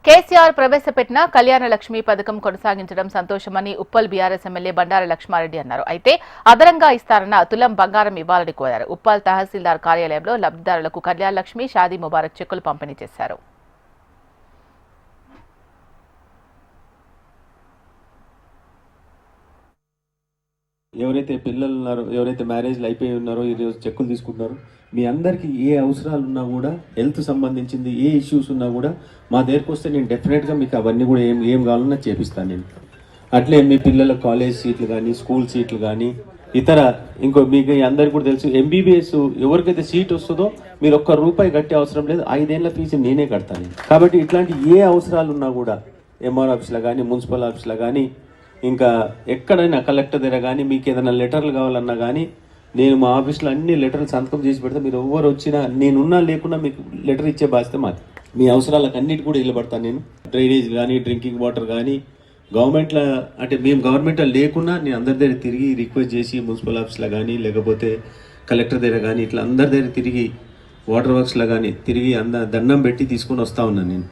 కేసీఆర్ ప్రవేశపెట్టిన కళ్యాణ లక్ష్మి పథకం కొనసాగించడం సంతోషమని ఉప్పల్ బీఆర్ఎస్ ఎమ్మెల్యే బండారు లక్ష్మారెడ్డి అన్నారు. అయితే అదనంగా ఇస్తారన్న తులం బంగారం ఇవ్వాలని కోరారు. ఉప్పల్ తహసీల్దార్ కార్యాలయంలో లబ్ధిదారులకు కళ్యాణ లక్ష్మి, షాదీ ముబారక్ చెక్కులు పంపిణీ చేశారు. ఎవరైతే పిల్లలు ఉన్నారో, ఎవరైతే మ్యారేజ్లు అయిపోయి ఉన్నారో, ఈరోజు చెక్కులు తీసుకుంటున్నారో, మీ అందరికీ ఏ అవసరాలు ఉన్నా కూడా, హెల్త్ సంబంధించింది ఏ ఇష్యూస్ ఉన్నా కూడా మా దగ్గరకు వస్తే నేను డెఫినెట్గా మీకు అవన్నీ కూడా ఏం కావాలన్నా చేపిస్తాను నేను. అట్లే మీ పిల్లల కాలేజ్ సీట్లు కానీ, స్కూల్ సీట్లు కానీ, ఇతర ఇంకో మీకు అందరికీ కూడా తెలుసు, ఎంబీబీఎస్ ఎవరికైతే సీట్ వస్తుందో మీరు ₹1 కట్టే అవసరం లేదు, 5 ఏళ్ల ఫీజు నేనే కడతాను. కాబట్టి ఇట్లాంటి ఏ అవసరాలు ఉన్నా కూడా ఎంఆర్ ఆఫీస్లో కానీ, మున్సిపల్ ఆఫీస్లో కానీ, ఇంకా ఎక్కడైనా కలెక్టర్ దగ్గర కానీ, మీకు ఏదైనా లెటర్లు కావాలన్నా కానీ నేను మా ఆఫీస్లో అన్ని లెటర్లు సంతకం చేసి పెడితే మీరు ఎవరు వచ్చినా నేనున్నా లేకున్నా మీకు లెటర్ ఇచ్చే బాధ్యత మాది. మీ అవసరాలకు అన్నిటి కూడా వెళ్ళబడతాను నేను. డ్రైనేజ్ కానీ, డ్రింకింగ్ వాటర్ కానీ, గవర్నమెంట్లో అంటే మేము గవర్నమెంట్లో లేకున్నా నేను అందరి దగ్గర తిరిగి రిక్వెస్ట్ చేసి మున్సిపల్ ఆఫీస్లో కానీ, లేకపోతే కలెక్టర్ దగ్గర కానీ, ఇట్లా అందరి దగ్గర తిరిగి వాటర్ వర్క్స్లో కానీ తిరిగి దండం పెట్టి తీసుకొని వస్తూ ఉన్నాను నేను.